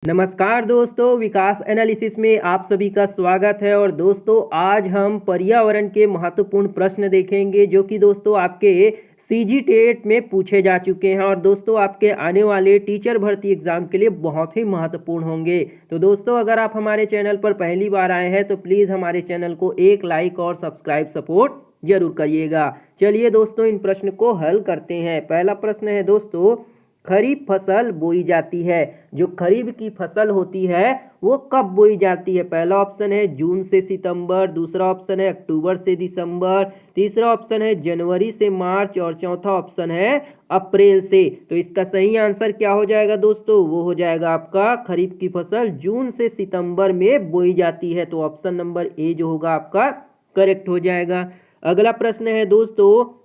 नमस्कार दोस्तों, विकास एनालिसिस में आप सभी का स्वागत है। और दोस्तों आज हम पर्यावरण के महत्वपूर्ण प्रश्न देखेंगे जो कि दोस्तों आपके सीजी टेट में पूछे जा चुके हैं और दोस्तों आपके आने वाले टीचर भर्ती एग्जाम के लिए बहुत ही महत्वपूर्ण होंगे। तो दोस्तों अगर आप हमारे चैनल पर पहली बार आए हैं तो प्लीज़ हमारे चैनल को एक लाइक और सब्सक्राइब सपोर्ट जरूर करिएगा। चलिए दोस्तों इन प्रश्न को हल करते हैं। पहला प्रश्न है दोस्तों, खरीफ फसल बोई जाती है। जो खरीफ की फसल होती है वो कब बोई जाती है? पहला ऑप्शन है जून से सितंबर, दूसरा ऑप्शन है अक्टूबर से दिसंबर, तीसरा ऑप्शन है जनवरी से मार्च और चौथा ऑप्शन है अप्रैल से। तो इसका सही आंसर क्या हो जाएगा दोस्तों? वो हो जाएगा आपका खरीफ की फसल जून से सितंबर में बोई जाती है। तो ऑप्शन नंबर ए जो होगा आपका करेक्ट हो जाएगा। अगला प्रश्न है दोस्तों,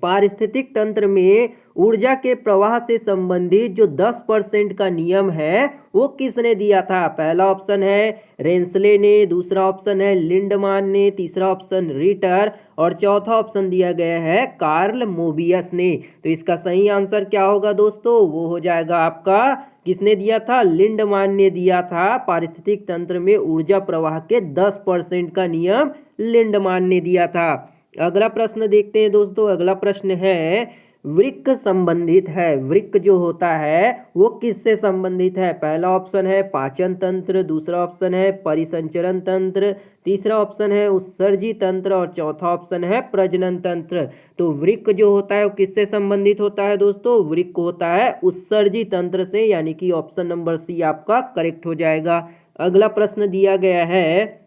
पारिस्थितिक तंत्र में ऊर्जा के प्रवाह से संबंधित जो 10% का नियम है वो किसने दिया था? पहला ऑप्शन है रेंसले ने, दूसरा ऑप्शन है लिंडमान ने, तीसरा ऑप्शन रिटर और चौथा ऑप्शन दिया गया है कार्ल मोबियस ने। तो इसका सही आंसर क्या होगा दोस्तों? वो हो जाएगा आपका, किसने दिया था? लिंडमान ने दिया था। पारिस्थितिक तंत्र में ऊर्जा प्रवाह के 10% का नियम लिंडमान ने दिया था। अगला प्रश्न देखते हैं दोस्तों। अगला प्रश्न है वृक्क संबंधित है। वृक्क जो होता है वो किससे संबंधित है? पहला ऑप्शन है पाचन तंत्र, दूसरा ऑप्शन है परिसंचरण तंत्र, तीसरा ऑप्शन है उत्सर्जी तंत्र और चौथा ऑप्शन है प्रजनन तंत्र। तो वृक्क जो होता है वो किससे संबंधित होता है दोस्तों? वृक्क होता है उत्सर्जी तंत्र से, यानी कि ऑप्शन नंबर सी आपका करेक्ट हो जाएगा। अगला प्रश्न दिया गया है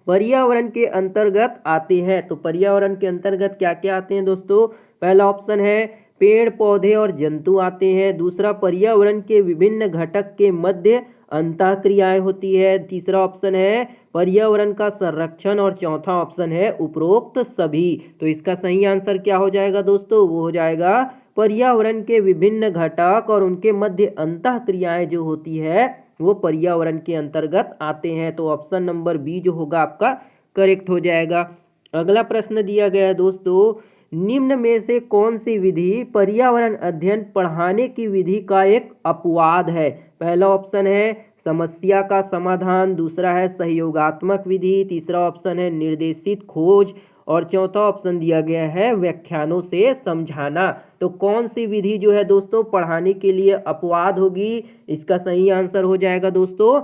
पर्यावरण के अंतर्गत आते हैं। तो पर्यावरण के अंतर्गत क्या क्या आते हैं दोस्तों? पहला ऑप्शन है पेड़ पौधे और जंतु आते हैं, दूसरा पर्यावरण के विभिन्न घटक के मध्य अंतःक्रियाएं होती है, तीसरा ऑप्शन है पर्यावरण का संरक्षण और चौथा ऑप्शन है उपरोक्त सभी। तो इसका सही आंसर क्या हो जाएगा दोस्तों? वो हो जाएगा पर्यावरण के विभिन्न घटक और उनके मध्य अंतःक्रियाएं जो होती है वो पर्यावरण के अंतर्गत आते हैं। तो ऑप्शन नंबर बी जो होगा आपका करेक्ट हो जाएगा। अगला प्रश्न दिया गया है दोस्तों, निम्न में से कौन सी विधि पर्यावरण अध्ययन पढ़ाने की विधि का एक अपवाद है? पहला ऑप्शन है समस्या का समाधान, दूसरा है सहयोगात्मक विधि, तीसरा ऑप्शन है निर्देशित खोज और चौथा ऑप्शन दिया गया है व्याख्यानों से समझाना। तो कौन सी विधि जो है दोस्तों पढ़ाने के लिए अपवाद होगी? इसका सही आंसर हो जाएगा दोस्तों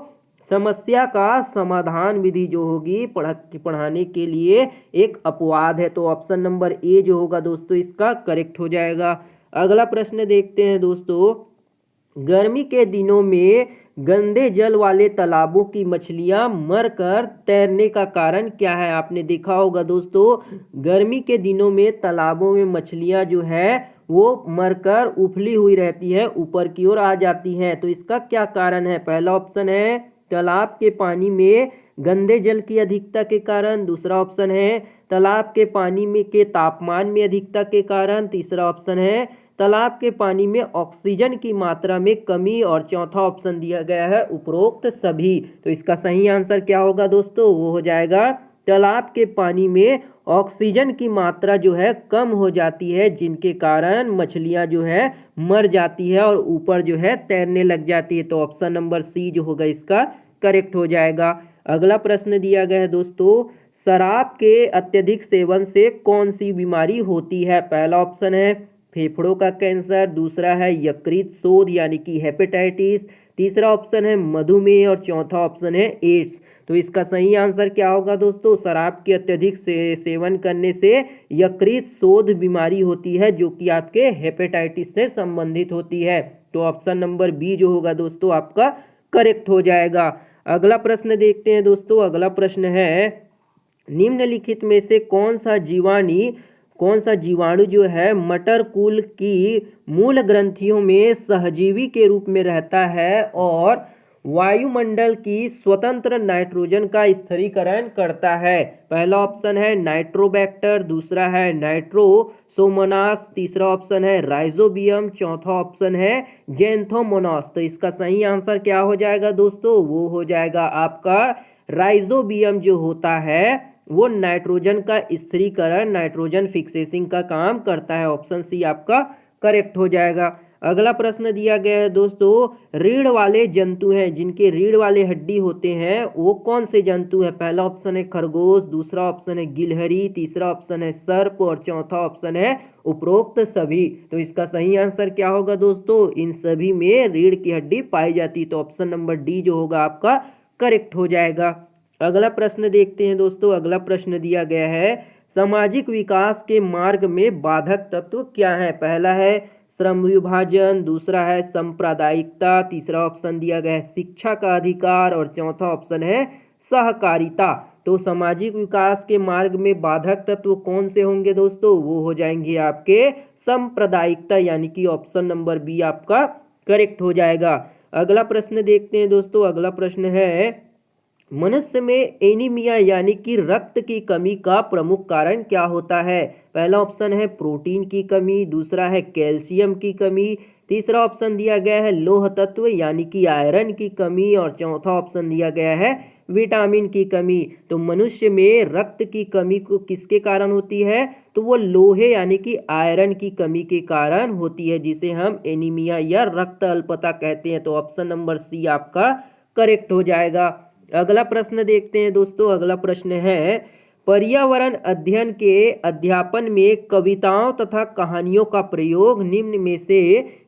समस्या का समाधान विधि जो होगी पढ़ाने के लिए एक अपवाद है। तो ऑप्शन नंबर ए जो होगा दोस्तों इसका करेक्ट हो जाएगा। अगला प्रश्न देखते हैं दोस्तों, गर्मी के दिनों में गंदे जल वाले तालाबों की मछलियां मरकर तैरने का कारण क्या है? आपने देखा होगा दोस्तों गर्मी के दिनों में तालाबों में मछलियां जो है वो मरकर उफली हुई रहती है, ऊपर की ओर आ जाती हैं। तो इसका क्या कारण है? पहला ऑप्शन है तालाब के पानी में गंदे जल की अधिकता के कारण, दूसरा ऑप्शन है तालाब के पानी में के तापमान में अधिकता के कारण, तीसरा ऑप्शन है तालाब के पानी में ऑक्सीजन की मात्रा में कमी और चौथा ऑप्शन दिया गया है उपरोक्त सभी। तो इसका सही आंसर क्या होगा दोस्तों? वो हो जाएगा तालाब के पानी में ऑक्सीजन की मात्रा जो है कम हो जाती है, जिनके कारण मछलियां जो है मर जाती है और ऊपर जो है तैरने लग जाती है। तो ऑप्शन नंबर सी जो होगा इसका करेक्ट हो जाएगा। अगला प्रश्न दिया गया है दोस्तों, शराब के अत्यधिक सेवन से कौन सी बीमारी होती है? पहला ऑप्शन है फेफड़ों का कैंसर, दूसरा है यकृत शोथ यानी कि हेपेटाइटिस, तीसरा ऑप्शन है मधुमेह और चौथा ऑप्शन है एड्स। तो इसका सही आंसर क्या होगा दोस्तों? शराब के अत्यधिक सेवन करने से यकृत शोथ बीमारी होती है जो कि आपके हेपेटाइटिस से संबंधित होती है। तो ऑप्शन नंबर बी जो होगा दोस्तों आपका करेक्ट हो जाएगा। अगला प्रश्न देखते हैं दोस्तों। अगला प्रश्न है निम्नलिखित में से कौन सा जीवाणु जो है मटर कुल की मूल ग्रंथियों में सहजीवी के रूप में रहता है और वायुमंडल की स्वतंत्र नाइट्रोजन का स्थिरीकरण करता है? पहला ऑप्शन है नाइट्रोबैक्टर, दूसरा है नाइट्रोसोमोनास, तीसरा ऑप्शन है राइजोबियम, चौथा ऑप्शन है जेंथोमोनास। तो इसका सही आंसर क्या हो जाएगा दोस्तों? वो हो जाएगा आपका राइजोबियम जो होता है वो नाइट्रोजन का स्थिरीकरण, नाइट्रोजन फिक्सेसिंग का काम करता है। ऑप्शन सी आपका करेक्ट हो जाएगा। अगला प्रश्न दिया गया है दोस्तों, रीढ़ वाले जंतु हैं जिनके रीढ़ वाले हड्डी होते हैं वो कौन से जंतु है? पहला ऑप्शन है खरगोश, दूसरा ऑप्शन है गिलहरी, तीसरा ऑप्शन है सर्प और चौथा ऑप्शन है उपरोक्त सभी। तो इसका सही आंसर क्या होगा दोस्तों? इन सभी में रीढ़ की हड्डी पाई जाती है, तो ऑप्शन नंबर डी जो होगा आपका करेक्ट हो जाएगा। अगला प्रश्न देखते हैं दोस्तों। अगला प्रश्न दिया गया है, सामाजिक विकास के मार्ग में बाधक तत्व क्या है? पहला है श्रम विभाजन, दूसरा है सांप्रदायिकता, तीसरा ऑप्शन दिया गया है शिक्षा का अधिकार और चौथा ऑप्शन है सहकारिता। तो सामाजिक विकास के मार्ग में बाधक तत्व कौन से होंगे दोस्तों? वो हो जाएंगे आपके सांप्रदायिकता, यानी कि ऑप्शन नंबर बी आपका करेक्ट हो जाएगा। अगला प्रश्न देखते हैं दोस्तों। अगला प्रश्न है, मनुष्य में एनीमिया यानी कि रक्त की कमी का प्रमुख कारण क्या होता है? पहला ऑप्शन है प्रोटीन की कमी, दूसरा है कैल्शियम की कमी, तीसरा ऑप्शन दिया गया है लौह तत्व यानी कि आयरन की कमी और चौथा ऑप्शन दिया गया है विटामिन की कमी। तो मनुष्य में रक्त की कमी को किसके कारण होती है? तो वो लोहे यानी कि आयरन की कमी के कारण होती है, जिसे हम एनीमिया या रक्त अल्पता कहते हैं। तो ऑप्शन नंबर सी आपका करेक्ट हो जाएगा। अगला प्रश्न देखते हैं दोस्तों। अगला प्रश्न है, पर्यावरण अध्ययन के अध्यापन में कविताओं तथा कहानियों का प्रयोग निम्न में से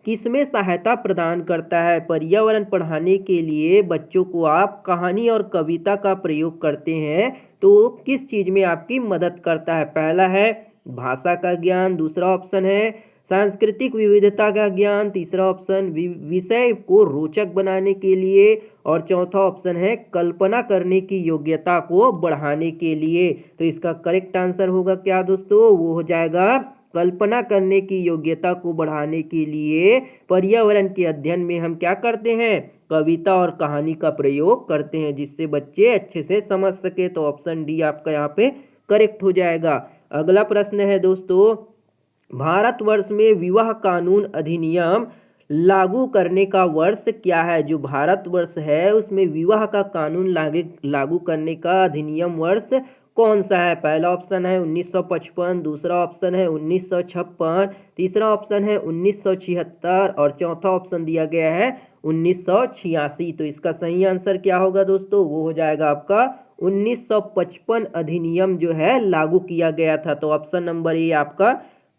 किसमें सहायता प्रदान करता है? पर्यावरण पढ़ाने के लिए बच्चों को आप कहानी और कविता का प्रयोग करते हैं तो किस चीज में आपकी मदद करता है? पहला है भाषा का ज्ञान, दूसरा ऑप्शन है सांस्कृतिक विविधता का ज्ञान, तीसरा ऑप्शन विषय को रोचक बनाने के लिए और चौथा ऑप्शन है कल्पना करने की योग्यता को बढ़ाने के लिए। तो इसका करेक्ट आंसर होगा क्या दोस्तों? वो हो जाएगा कल्पना करने की योग्यता को बढ़ाने के लिए पर्यावरण के अध्ययन में हम क्या करते हैं? कविता और कहानी का प्रयोग करते हैं, जिससे बच्चे अच्छे से समझ सके। तो ऑप्शन डी आपका यहाँ पे करेक्ट हो जाएगा। अगला प्रश्न है दोस्तों, भारतवर्ष में विवाह कानून अधिनियम लागू करने का वर्ष क्या है? जो भारतवर्ष है उसमें विवाह का कानून लागू करने का अधिनियम वर्ष कौन सा है? पहला ऑप्शन है 1955, दूसरा ऑप्शन है 1956, तीसरा ऑप्शन है 1976 और चौथा ऑप्शन दिया गया है 1986। तो इसका सही आंसर क्या होगा दोस्तों? वो हो जाएगा आपका 1955 अधिनियम जो है लागू किया गया था। तो ऑप्शन नंबर ए आपका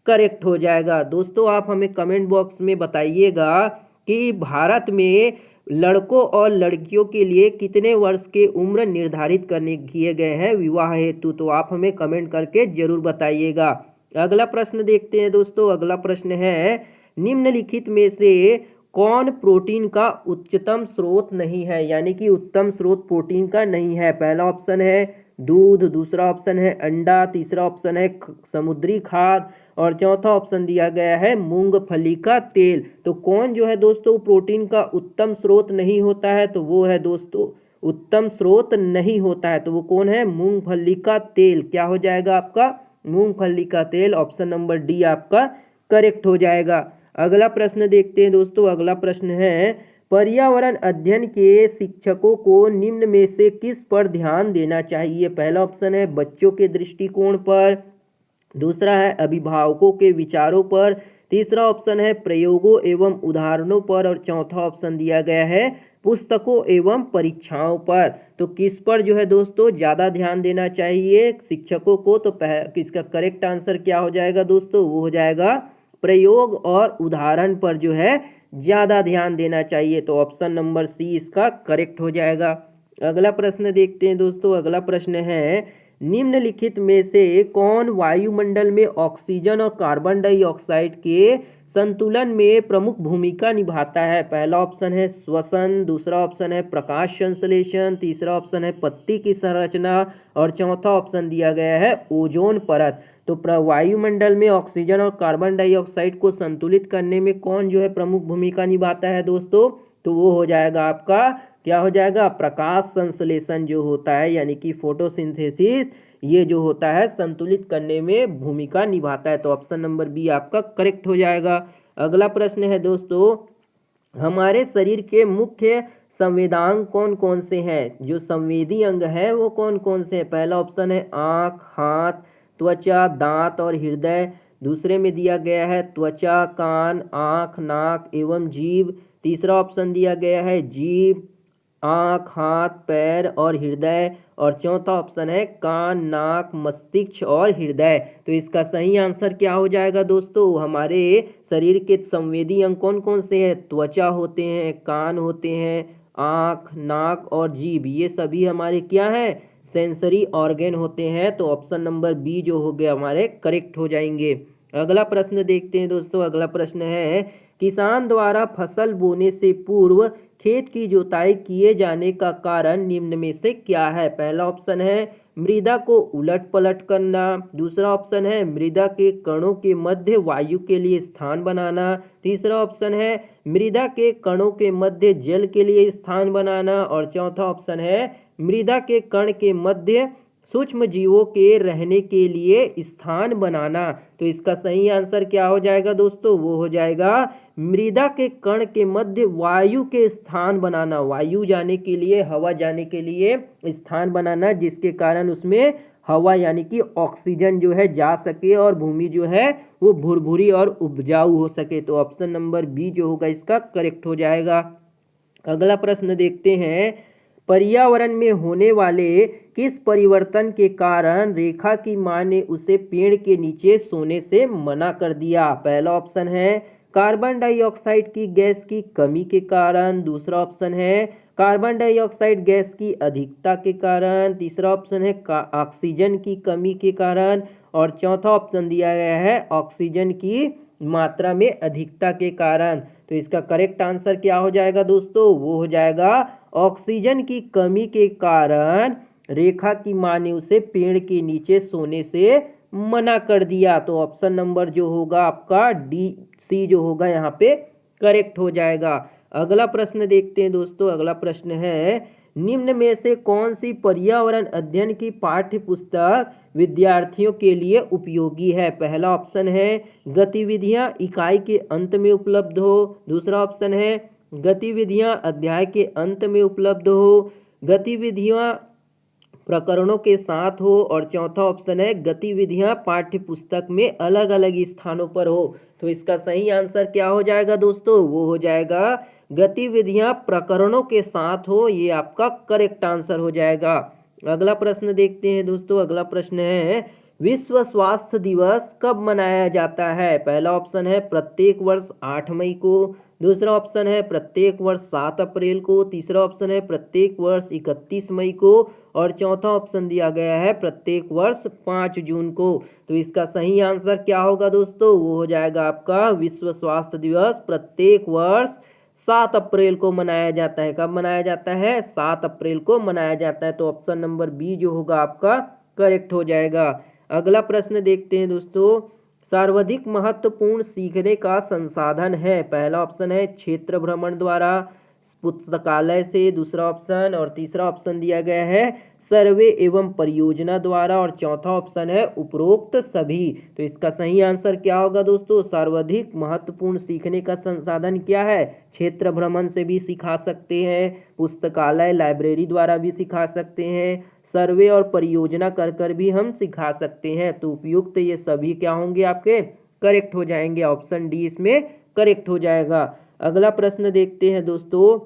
करेक्ट हो जाएगा। दोस्तों आप हमें कमेंट बॉक्स में बताइएगा कि भारत में लड़कों और लड़कियों के लिए कितने वर्ष के उम्र निर्धारित करने किए गए हैं विवाह हेतु? तो आप हमें कमेंट करके जरूर बताइएगा। अगला प्रश्न देखते हैं दोस्तों। अगला प्रश्न है, निम्नलिखित में से कौन प्रोटीन का उच्चतम स्रोत नहीं है? यानी कि उत्तम स्रोत प्रोटीन का नहीं है। पहला ऑप्शन है दूध, दूसरा ऑप्शन है अंडा, तीसरा ऑप्शन है समुद्री खाद और चौथा ऑप्शन दिया गया है मूंगफली का तेल। तो कौन जो है दोस्तों प्रोटीन का उत्तम स्रोत नहीं होता है? तो वो है दोस्तों उत्तम स्रोत नहीं होता है, तो वो कौन है? मूंगफली का तेल। क्या हो जाएगा आपका? मूंगफली का तेल। ऑप्शन नंबर डी आपका करेक्ट हो जाएगा। अगला प्रश्न देखते हैं दोस्तों। अगला प्रश्न है, पर्यावरण अध्ययन के शिक्षकों को निम्न में से किस पर ध्यान देना चाहिए? पहला ऑप्शन है बच्चों के दृष्टिकोण पर, दूसरा है अभिभावकों के विचारों पर, तीसरा ऑप्शन है प्रयोगों एवं उदाहरणों पर और चौथा ऑप्शन दिया गया है पुस्तकों एवं परीक्षाओं पर। तो किस पर जो है दोस्तों ज़्यादा ध्यान देना चाहिए शिक्षकों को? तो किसका करेक्ट आंसर क्या हो जाएगा दोस्तों? वो हो जाएगा प्रयोग और उदाहरण पर जो है ज़्यादा ध्यान देना चाहिए। तो ऑप्शन नंबर सी इसका करेक्ट हो जाएगा। अगला प्रश्न देखते हैं दोस्तों। अगला प्रश्न है, निम्नलिखित में से कौन वायुमंडल में ऑक्सीजन और कार्बन डाइऑक्साइड के संतुलन में प्रमुख भूमिका निभाता है? पहला ऑप्शन है श्वसन, दूसरा ऑप्शन है प्रकाश संश्लेषण, तीसरा ऑप्शन है पत्ती की संरचना और चौथा ऑप्शन दिया गया है ओजोन परत। तो वायुमंडल में ऑक्सीजन और कार्बन डाइऑक्साइड को संतुलित करने में कौन जो है प्रमुख भूमिका निभाता है दोस्तों? तो वो हो जाएगा आपका क्या हो जाएगा? प्रकाश संश्लेषण जो होता है यानी कि फोटोसिंथेसिस, ये जो होता है संतुलित करने में भूमिका निभाता है। तो ऑप्शन नंबर बी आपका करेक्ट हो जाएगा। अगला प्रश्न है दोस्तों, हमारे शरीर के मुख्य संवेदांग कौन कौन से हैं? जो संवेदी अंग है वो कौन कौन से हैं? पहला ऑप्शन है आँख, हाथ, त्वचा, दांत और हृदय। दूसरे में दिया गया है त्वचा, कान, आँख, नाक एवं जीभ। तीसरा ऑप्शन दिया गया है जीभ, आँख, हाथ, पैर और हृदय। और चौथा ऑप्शन है कान, नाक, मस्तिष्क और हृदय। तो इसका सही आंसर क्या हो जाएगा दोस्तों? हमारे शरीर के संवेदी अंग कौन कौन से हैं? त्वचा होते हैं, कान होते हैं, आँख, नाक और जीभ, ये सभी हमारे क्या हैं? सेंसरी ऑर्गेन होते हैं। तो ऑप्शन नंबर बी जो हो गया हमारे करेक्ट हो जाएंगे। अगला प्रश्न देखते हैं दोस्तों। अगला प्रश्न है, किसान द्वारा फसल बोने से पूर्व खेत की जुताई किए जाने का कारण निम्न में से क्या है? पहला ऑप्शन है मृदा को उलट पलट करना। दूसरा ऑप्शन है मृदा के कणों के मध्य वायु के लिए स्थान बनाना। तीसरा ऑप्शन है मृदा के कणों के मध्य जल के लिए स्थान बनाना। और चौथा ऑप्शन है मृदा के कण के मध्य सूक्ष्म जीवों के रहने के लिए स्थान बनाना। तो इसका सही आंसर क्या हो जाएगा दोस्तों? वो हो जाएगा मृदा के कण के मध्य वायु के स्थान बनाना, वायु जाने के लिए, हवा जाने के लिए स्थान बनाना, जिसके कारण उसमें हवा यानी कि ऑक्सीजन जो है जा सके और भूमि जो है वो भुरभुरी और उपजाऊ हो सके। तो ऑप्शन नंबर बी जो होगा इसका करेक्ट हो जाएगा। अगला प्रश्न देखते हैं, पर्यावरण में होने वाले किस परिवर्तन के कारण रेखा की मां ने उसे पेड़ के नीचे सोने से मना कर दिया? पहला ऑप्शन है कार्बन डाइऑक्साइड की गैस की कमी के कारण। दूसरा ऑप्शन है कार्बन डाइऑक्साइड गैस की अधिकता के कारण। तीसरा ऑप्शन है ऑक्सीजन की कमी के कारण। और चौथा ऑप्शन दिया गया है ऑक्सीजन की मात्रा में अधिकता के कारण। तो इसका करेक्ट आंसर क्या हो जाएगा दोस्तों? वो हो जाएगा ऑक्सीजन की कमी के कारण रेखा की मां ने उसे पेड़ के नीचे सोने से मना कर दिया। तो ऑप्शन नंबर जो होगा आपका डी सी जो होगा यहाँ पे करेक्ट हो जाएगा। अगला प्रश्न देखते हैं दोस्तों। अगला प्रश्न है, निम्न में से कौन सी पर्यावरण अध्ययन की पाठ्य पुस्तक विद्यार्थियों के लिए उपयोगी है? पहला ऑप्शन है गतिविधियां इकाई के अंत में उपलब्ध हो। दूसरा ऑप्शन है गतिविधियां अध्याय के अंत में उपलब्ध हो। गतिविधियां प्रकरणों के साथ हो। और चौथा ऑप्शन है गतिविधियां पाठ्य पुस्तक में अलग अलग स्थानों पर हो। तो इसका सही आंसर क्या हो जाएगा दोस्तों? वो हो जाएगा गतिविधियां प्रकरणों के साथ हो, ये आपका करेक्ट आंसर हो जाएगा। अगला प्रश्न देखते हैं दोस्तों। अगला प्रश्न है, विश्व स्वास्थ्य दिवस कब मनाया जाता है? पहला ऑप्शन है प्रत्येक वर्ष 8 मई को। दूसरा ऑप्शन है प्रत्येक वर्ष 7 अप्रैल को। तीसरा ऑप्शन है प्रत्येक वर्ष 31 मई को। और चौथा ऑप्शन दिया गया है प्रत्येक वर्ष 5 जून को। तो इसका सही आंसर क्या होगा दोस्तों? वो हो जाएगा आपका विश्व स्वास्थ्य दिवस प्रत्येक वर्ष 7 अप्रैल को मनाया जाता है। कब मनाया जाता है? 7 अप्रैल को मनाया जाता है। तो ऑप्शन नंबर बी जो होगा आपका करेक्ट हो जाएगा। अगला प्रश्न देखते हैं दोस्तों, सर्वाधिक महत्वपूर्ण सीखने का संसाधन है? पहला ऑप्शन है क्षेत्र भ्रमण द्वारा, पुस्तकालय से। दूसरा ऑप्शन और तीसरा ऑप्शन दिया गया है सर्वे एवं परियोजना द्वारा। और चौथा ऑप्शन है उपरोक्त सभी। तो इसका सही आंसर क्या होगा दोस्तों? सर्वाधिक महत्वपूर्ण सीखने का संसाधन क्या है? क्षेत्र भ्रमण से भी सिखा सकते हैं, पुस्तकालय लाइब्रेरी द्वारा भी सिखा सकते हैं, सर्वे और परियोजना कर कर भी हम सिखा सकते हैं। तो उपयुक्त ये सभी क्या होंगे? आपके करेक्ट हो जाएंगे। ऑप्शन डी इसमें करेक्ट हो जाएगा। अगला प्रश्न देखते हैं दोस्तों,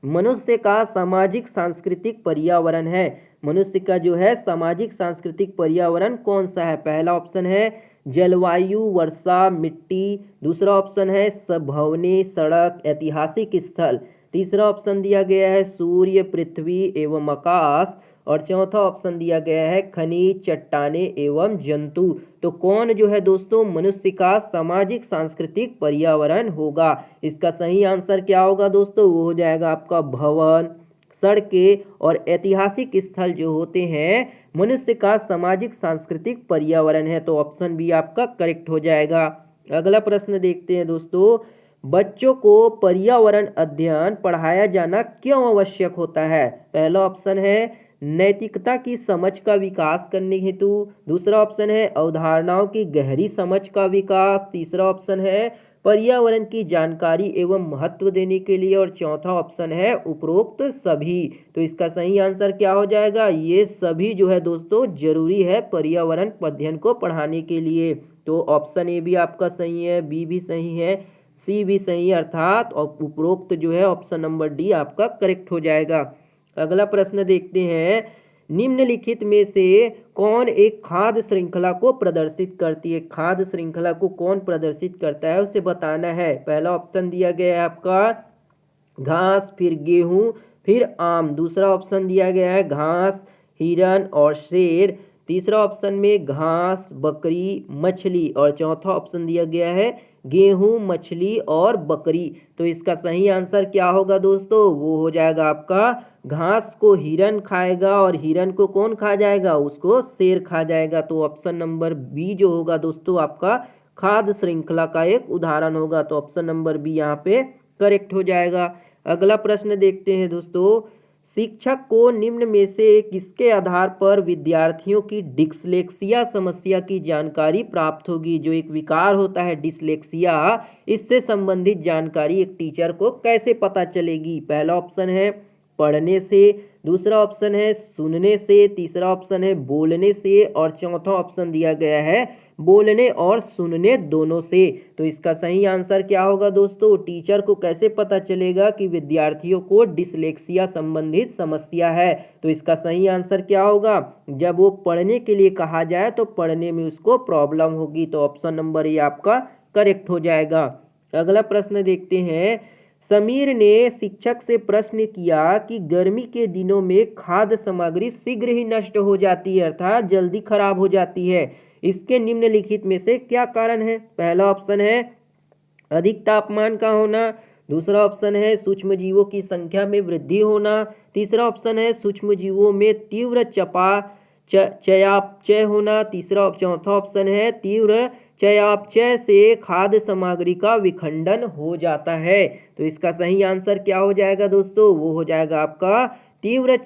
मनुष्य का सामाजिक सांस्कृतिक पर्यावरण है। मनुष्य का जो है सामाजिक सांस्कृतिक पर्यावरण कौन सा है? पहला ऑप्शन है जलवायु, वर्षा, मिट्टी। दूसरा ऑप्शन है भवनें, सड़क, ऐतिहासिक स्थल। तीसरा ऑप्शन दिया गया है सूर्य, पृथ्वी एवं आकाश। और चौथा ऑप्शन दिया गया है खनिज, चट्टाने एवं जंतु। तो कौन जो है दोस्तों मनुष्य का सामाजिक सांस्कृतिक पर्यावरण होगा? इसका सही आंसर क्या होगा दोस्तों? वो हो जाएगा आपका भवन, सड़कें और ऐतिहासिक स्थल जो होते हैं मनुष्य का सामाजिक सांस्कृतिक पर्यावरण है। तो ऑप्शन बी आपका करेक्ट हो जाएगा। अगला प्रश्न देखते हैं दोस्तों, बच्चों को पर्यावरण अध्ययन पढ़ाया जाना क्यों आवश्यक होता है? पहला ऑप्शन है नैतिकता की समझ का विकास करने हेतु। दूसरा ऑप्शन है अवधारणाओं की गहरी समझ का विकास। तीसरा ऑप्शन है पर्यावरण की जानकारी एवं महत्व देने के लिए। और चौथा ऑप्शन है उपरोक्त सभी। तो इसका सही आंसर क्या हो जाएगा? ये सभी जो है दोस्तों जरूरी है पर्यावरण अध्ययन को पढ़ाने के लिए। तो ऑप्शन ए भी आपका सही है, बी भी सही है, सी भी सही है, अर्थात उपरोक्त जो है ऑप्शन नंबर डी आपका करेक्ट हो जाएगा। अगला प्रश्न देखते हैं, निम्नलिखित में से कौन एक खाद्य श्रृंखला को प्रदर्शित करती है? खाद्य श्रृंखला को कौन प्रदर्शित करता है उसे बताना है। पहला ऑप्शन दिया गया है आपका घास, फिर गेहूं, फिर आम। दूसरा ऑप्शन दिया गया है घास, हिरन और शेर। तीसरा ऑप्शन में घास, बकरी, मछली और चौथा ऑप्शन दिया गया है गेहूं, मछली और बकरी। तो इसका सही आंसर क्या होगा दोस्तों? वो हो जाएगा आपका घास को हिरन खाएगा और हिरन को कौन खा जाएगा? उसको शेर खा जाएगा। तो ऑप्शन नंबर बी जो होगा दोस्तों आपका खाद्य श्रृंखला का एक उदाहरण होगा। तो ऑप्शन नंबर बी यहाँ पे करेक्ट हो जाएगा। अगला प्रश्न देखते हैं दोस्तों, शिक्षक को निम्न में से किसके आधार पर विद्यार्थियों की डिस्लेक्सिया समस्या की जानकारी प्राप्त होगी? जो एक विकार होता है डिस्लेक्सिया, इससे संबंधित जानकारी एक टीचर को कैसे पता चलेगी? पहला ऑप्शन है पढ़ने से, दूसरा ऑप्शन है सुनने से, तीसरा ऑप्शन है बोलने से और चौथा ऑप्शन दिया गया है बोलने और सुनने दोनों से। तो इसका सही आंसर क्या होगा दोस्तों? टीचर को कैसे पता चलेगा कि विद्यार्थियों को डिस्लेक्सिया संबंधित समस्या है? तो इसका सही आंसर क्या होगा? जब वो पढ़ने के लिए कहा जाए तो पढ़ने में उसको प्रॉब्लम होगी। तो ऑप्शन नंबर ये आपका करेक्ट हो जाएगा। अगला प्रश्न देखते हैं, समीर ने शिक्षक से प्रश्न किया कि गर्मी के दिनों में खाद्य सामग्री शीघ्र ही नष्ट हो जाती है, अर्थात जल्दी खराब हो जाती है। इसके निम्नलिखित में से क्या कारण है? पहला ऑप्शन है अधिक तापमान का होना, दूसरा ऑप्शन है सूक्ष्म जीवों की संख्या में वृद्धि होना, तीसरा ऑप्शन है सूक्ष्म जीवों में तीव्र चयापचय होना, चौथा ऑप्शन है तीव्र चयापचय से खाद्य सामग्री का विखंडन हो जाता है। तो इसका सही आंसर क्या हो जाएगा दोस्तों? वो हो जाएगा आपका तीव्र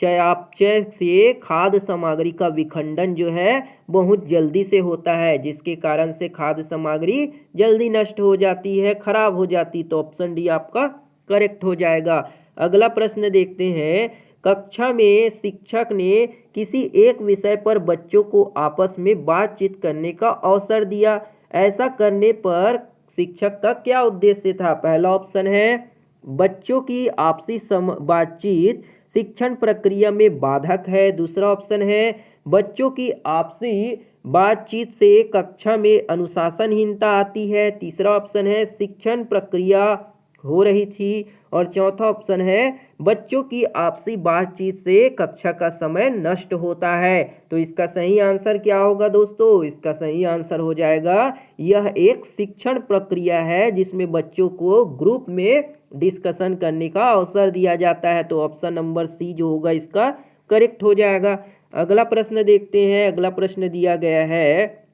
चयापचय से खाद्य सामग्री का विखंडन जो है बहुत जल्दी से होता है, जिसके कारण से खाद्य सामग्री जल्दी नष्ट हो जाती है, खराब हो जाती। तो ऑप्शन डी आपका करेक्ट हो जाएगा। अगला प्रश्न देखते हैं, कक्षा में शिक्षक ने किसी एक विषय पर बच्चों को आपस में बातचीत करने का अवसर दिया। ऐसा करने पर शिक्षक का क्या उद्देश्य था? पहला ऑप्शन है बच्चों की आपसी बातचीत शिक्षण प्रक्रिया में बाधक है, दूसरा ऑप्शन है बच्चों की आपसी बातचीत से कक्षा में अनुशासनहीनता आती है, तीसरा ऑप्शन है शिक्षण प्रक्रिया हो रही थी और चौथा ऑप्शन है बच्चों की आपसी बातचीत से कक्षा का समय नष्ट होता है। तो इसका सही आंसर क्या होगा दोस्तों? इसका सही आंसर हो जाएगा यह एक शिक्षण प्रक्रिया है जिसमें बच्चों को ग्रुप में डिस्कशन करने का अवसर दिया जाता है। तो ऑप्शन नंबर सी जो होगा इसका करेक्ट हो जाएगा। अगला प्रश्न देखते हैं। अगला प्रश्न दिया गया है,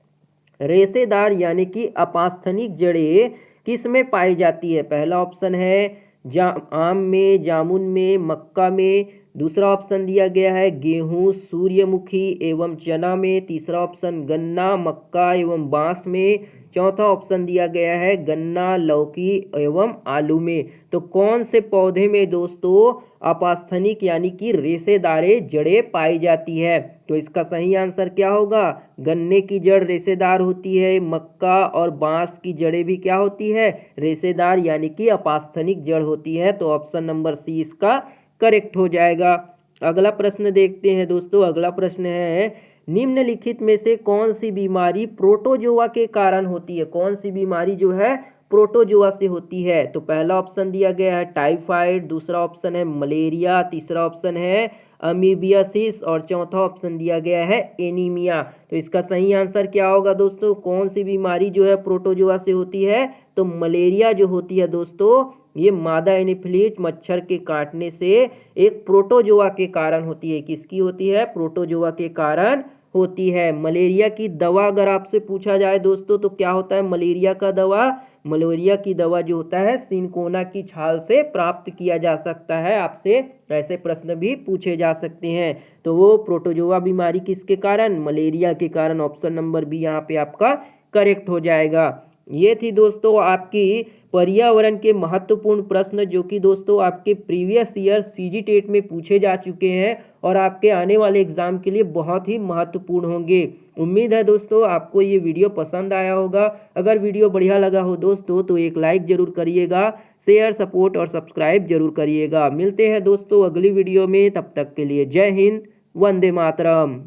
रेशेदार यानी कि अपास्थनिक जड़ें किस में पाई जाती है? पहला ऑप्शन है आम में, जामुन में, मक्का में, दूसरा ऑप्शन दिया गया है गेहूं, सूर्यमुखी एवं चना में, तीसरा ऑप्शन गन्ना, मक्का एवं बांस में, चौथा ऑप्शन दिया गया है गन्ना, लौकी एवं आलू में। तो कौन से पौधे में दोस्तों अपास्थनिक यानी कि रेशेदारें जड़ें पाई जाती है? तो इसका सही आंसर क्या होगा? गन्ने की जड़ रेशेदार होती है, मक्का और बांस की जड़ें भी क्या होती है? रेशेदार यानी कि अपास्थनिक जड़ होती है। तो ऑप्शन नंबर सी इसका करेक्ट हो जाएगा। अगला प्रश्न देखते हैं दोस्तों। अगला प्रश्न है, निम्नलिखित में से कौन सी बीमारी प्रोटोजोआ के कारण होती है? कौन सी बीमारी जो है प्रोटोजोआ से होती है? तो पहला ऑप्शन दिया गया है टाइफाइड, दूसरा ऑप्शन है मलेरिया, तीसरा ऑप्शन है अमीबियासिस और चौथा ऑप्शन दिया गया है एनीमिया। तो इसका सही आंसर क्या होगा दोस्तों? कौन सी बीमारी जो है प्रोटोजोआ से होती है? तो मलेरिया जो होती है दोस्तों ये मादा एनोफिलीज मच्छर के काटने से एक प्रोटोजोआ के कारण होती है। किसकी होती है? प्रोटोजोआ के कारण होती है। मलेरिया की दवा अगर आपसे पूछा जाए दोस्तों तो क्या होता है मलेरिया का दवा? मलेरिया की दवा जो होता है सिनकोना की छाल से प्राप्त किया जा सकता है। आपसे ऐसे प्रश्न भी पूछे जा सकते हैं। तो वो प्रोटोजोआ बीमारी किसके कारण? मलेरिया के कारण। ऑप्शन नंबर बी यहाँ पे आपका करेक्ट हो जाएगा। ये थी दोस्तों आपकी पर्यावरण के महत्वपूर्ण प्रश्न, जो कि दोस्तों आपके प्रीवियस ईयर सीजी टेट में पूछे जा चुके हैं और आपके आने वाले एग्जाम के लिए बहुत ही महत्वपूर्ण होंगे। उम्मीद है दोस्तों आपको ये वीडियो पसंद आया होगा। अगर वीडियो बढ़िया लगा हो दोस्तों तो एक लाइक जरूर करिएगा, शेयर, सपोर्ट और सब्सक्राइब जरूर करिएगा। मिलते हैं दोस्तों अगली वीडियो में, तब तक के लिए जय हिंद, वंदे मातरम।